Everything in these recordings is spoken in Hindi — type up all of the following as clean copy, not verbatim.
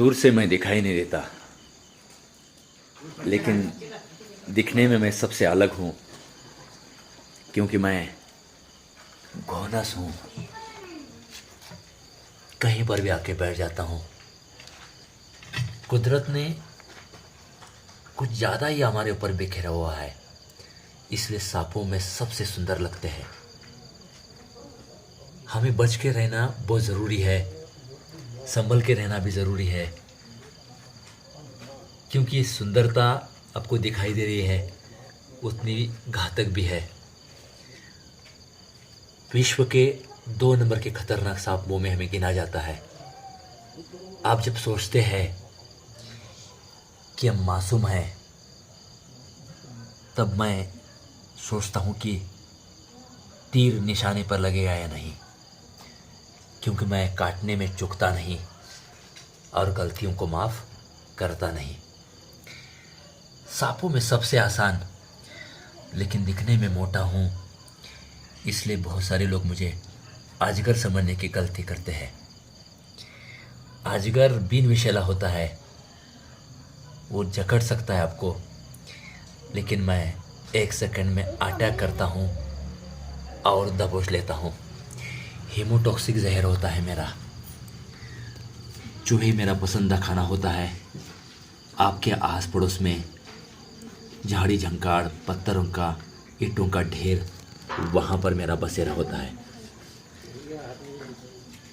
दूर से मैं दिखाई नहीं देता, लेकिन दिखने में मैं सबसे अलग हूँ, क्योंकि मैं घोनस हूँ। कहीं पर भी आके बैठ जाता हूँ। कुदरत ने कुछ ज़्यादा ही हमारे ऊपर बिखेरा हुआ है, इसलिए सांपों में सबसे सुंदर लगते हैं। हमें बच के रहना बहुत ज़रूरी है, संभल के रहना भी ज़रूरी है, क्योंकि ये सुंदरता आपको दिखाई दे रही है उतनी घातक भी है। विश्व के 2 नंबर के खतरनाक सांपों में हमें गिना जाता है। आप जब सोचते हैं कि हम मासूम हैं, तब मैं सोचता हूँ कि तीर निशाने पर लगेगा या नहीं, क्योंकि मैं काटने में चूकता नहीं और गलतियों को माफ़ करता नहीं। सांपों में सबसे आसान, लेकिन दिखने में मोटा हूँ, इसलिए बहुत सारे लोग मुझे अजगर समझने की गलती करते हैं। अजगर बिन विषैला होता है, वो जकड़ सकता है आपको, लेकिन मैं 1 सेकंड में अटैक करता हूँ और दबोच लेता हूँ। हीमोटॉक्सिक जहर होता है मेरा। चूहे मेरा पसंदीदा खाना होता है। आपके आस पड़ोस में झाड़ी झंकाड़, पत्थरों का, ईंटों का ढेर, वहाँ पर मेरा बसेरा होता है।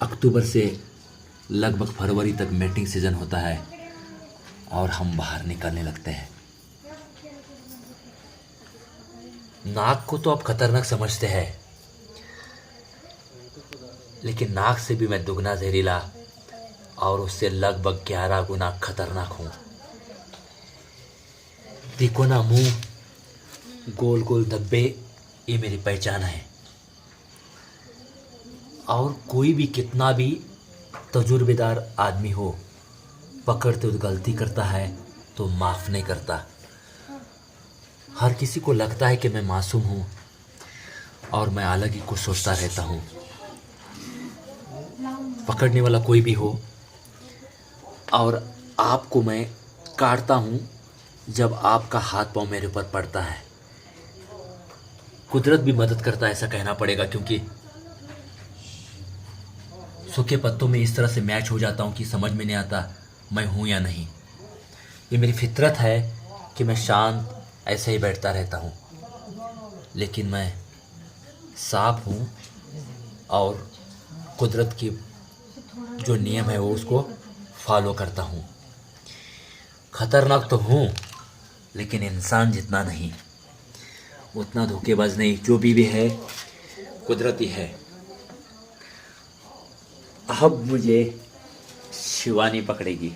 अक्टूबर से लगभग फरवरी तक मैटिंग सीजन होता है और हम बाहर निकलने लगते हैं। नाग को तो आप खतरनाक समझते हैं, लेकिन नाग से भी मैं दुगना जहरीला और उससे लगभग 11 गुना खतरनाक हूँ। तिकोना मुंह, गोल गोल धब्बे, ये मेरी पहचान है। और कोई भी कितना भी तजुर्बेदार आदमी हो, पकड़ते हुए गलती करता है तो माफ़ नहीं करता। हर किसी को लगता है कि मैं मासूम हूँ और मैं अलग ही कुछ सोचता रहता हूँ। पकड़ने वाला कोई भी हो और आपको मैं काटता हूँ जब आपका हाथ पांव मेरे ऊपर पड़ता है। कुदरत भी मदद करता है, ऐसा कहना पड़ेगा, क्योंकि सूखे पत्तों में इस तरह से मैच हो जाता हूँ कि समझ में नहीं आता मैं हूँ या नहीं। ये मेरी फितरत है कि मैं शांत ऐसे ही बैठता रहता हूँ, लेकिन मैं सांप हूँ और कुदरत की जो नियम है वो उसको फॉलो करता हूँ। खतरनाक तो हूँ, लेकिन इंसान जितना नहीं, उतना धोखेबाज नहीं। जो भी है कुदरती है। अब मुझे शिवानी पकड़ेगी।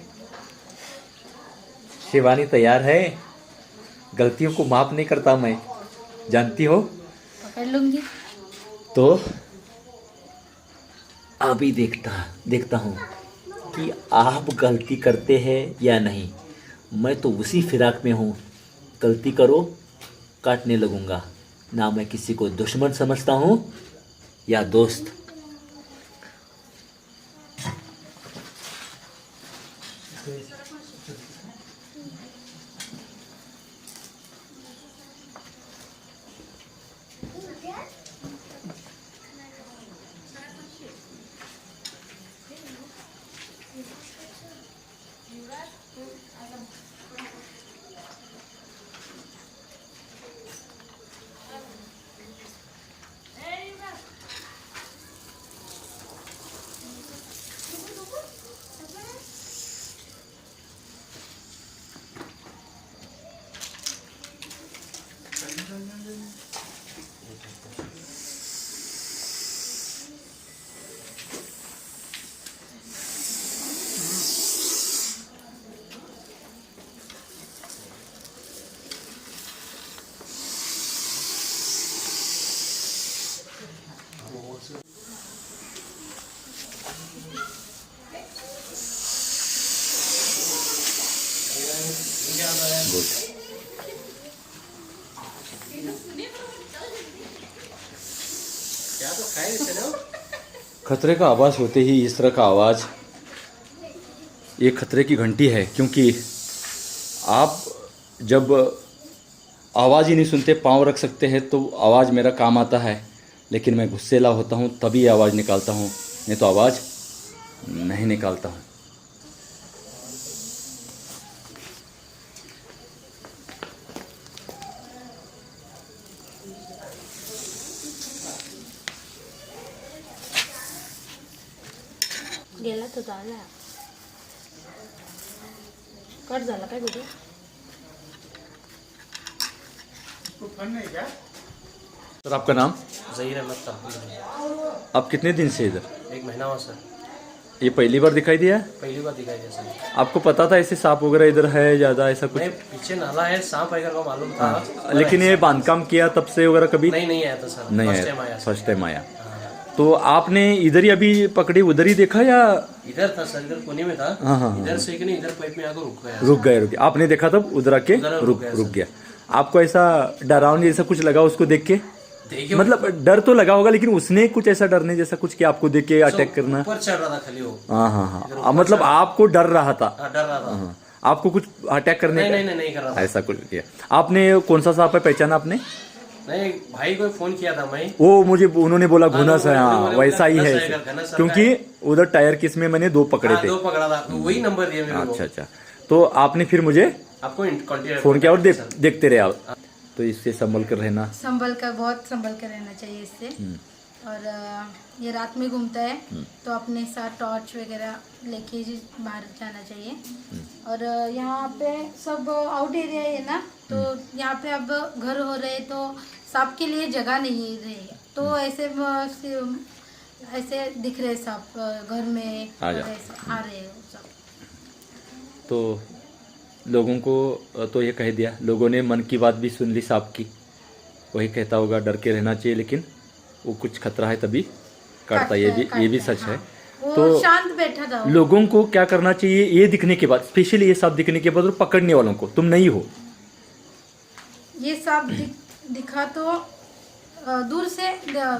शिवानी तैयार है? गलतियों को माफ नहीं करता मैं, जानती हो। पकड़ लूंगी तो अभी देखता हूँ कि आप गलती करते हैं या नहीं। मैं तो उसी फिराक में हूँ, गलती करो काटने लगूंगा। ना मैं किसी को दुश्मन समझता हूँ या दोस्त। गुड। खतरे का आवाज़ होते ही इस तरह का आवाज़ ये खतरे की घंटी है, क्योंकि आप जब आवाज़ ही नहीं सुनते, पाँव रख सकते हैं तो आवाज़ मेरा काम आता है, लेकिन मैं गुस्सेला होता हूँ तभी आवाज़ निकालता हूँ, नहीं तो आवाज़ नहीं निकालता हूँ। गेला तो झाला कट झाला काय व्हिडिओ? सर आपका नाम? ज़हीर अहमद साहब। आप कितने दिन से इधर? 1 महीना हुआ सर। ये पहली बार दिखाई दिया है? पहली बार दिखाई दिया सर। आपको पता था ऐसे सांप वगैरह इधर है ज़्यादा, ऐसा कुछ? नहीं, पीछे नाला है, सांप आएगा को मालूम था। हाँ, लेकिन ये बांधकाम किया तब से वगैरह कभी नहीं आया था सर। नहीं फर्स्ट टाइम आया? आया। फर्स्ट टाइम आया। तो आपने इधर ही अभी पकड़ी, उधर ही देखा या? इधर था सर, इधर कोने में था। हाँ। इधर से कि नहीं, इधर पाइप में आकर रुक गया। रुक गए। आपने देखा तब उधर आके रुक गया। आपको ऐसा डरावनी जैसा कुछ लगा उसको देख के? देखिए, मतलब डर तो लगा होगा, लेकिन उसने कुछ ऐसा डरने जैसा कुछ किया आपको देख के अटैक करना? ऊपर चढ़ रहा था खाली वो। हाँ, मतलब आपको डर रहा था? डर रहा था। हाँ, आपको कुछ अटैक करने का? नहीं कर रहा था। ऐसा कुछ किया आपने? कौन सा सांप है, पहचाना आपने? नहीं, भाई को फोन किया था मैं। वो मुझे उन्होंने बोला घुनस है। हाँ, उन्होंने वैसा ही बोला है, घुनस है, घनस क्योंकि उधर टायर किस में मैंने 2 पकड़े थे। 2 पकड़ा था, वही नंबर दिया मेरे को। अच्छा, तो आपने फिर मुझे आपको फोन किया और देखते रहे आप। तो इससे संभल कर रहना, बहुत संभल कर रहना चाहिए इससे। और ये रात में घूमता है तो अपने साथ टॉर्च वगैरह लेके बाहर जाना चाहिए। और यहाँ पे सब आउट एरिया है ना, तो यहाँ पे अब घर हो रहे तो सांप के लिए जगह नहीं रही, तो ऐसे दिख रहे सांप घर में आ रहे हैं सब। तो लोगों को तो ये कह दिया, लोगों ने मन की बात भी सुन ली सांप की। वही कहता होगा डर के रहना चाहिए, लेकिन वो कुछ खतरा है तभी काटता। ये भी सच है। तो शांत बैठा था। लोगों को क्या करना चाहिए ये दिखने के बाद, स्पेशली ये सांप दिखने के बाद, और पकड़ने वालों को, तुम नहीं हो, ये सांप दिखा तो दूर से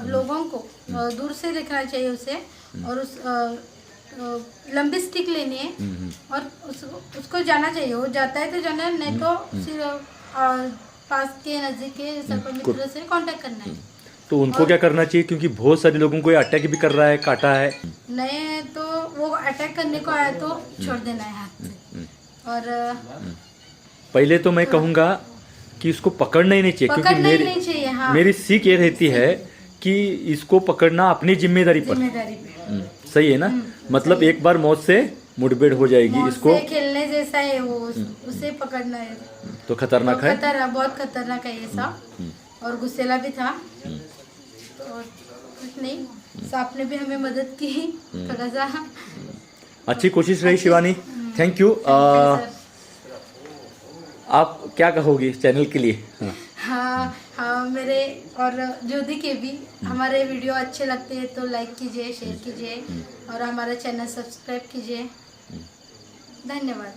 लोगों को दूर से देखना चाहिए उसे। और उस लंबी स्टिक लेनी है और उसको जाना चाहिए। वो जाता है तो जाना, नहीं तो सिर्फ पास के नजदीक के सर्प मित्र से कांटेक्ट करना है। तो उनको क्या करना चाहिए, क्योंकि बहुत सारे लोगों को ये अटैक भी कर रहा है, काटा है? नहीं तो वो अटैक करने को आया तो छोड़ देना है हाथ से। और पहले तो मैं कहूँगा कि इसको पकड़ना ही नहीं चाहिए, क्योंकि मेरी सीख ये रहती है कि इसको पकड़ना अपनी जिम्मेदारी पर। सही है ना? मतलब एक बार मौत से मुठभेड़ हो जाएगी। इसको खेलने जैसा है वो, उसे पकड़ना है तो खतरनाक है। बहुत खतरनाक है ये सांप। और गुस्सेला भी था। तो कुछ नहीं, सांप ने भी हमें मदद की थोड़ा सा। अच्छी कोशिश रही शिवानी, थैंक यू। आप क्या कहोगे चैनल के लिए? हाँ, मेरे और ज्योति के भी हमारे वीडियो अच्छे लगते हैं तो लाइक कीजिए, शेयर कीजिए और हमारा चैनल सब्सक्राइब कीजिए। धन्यवाद।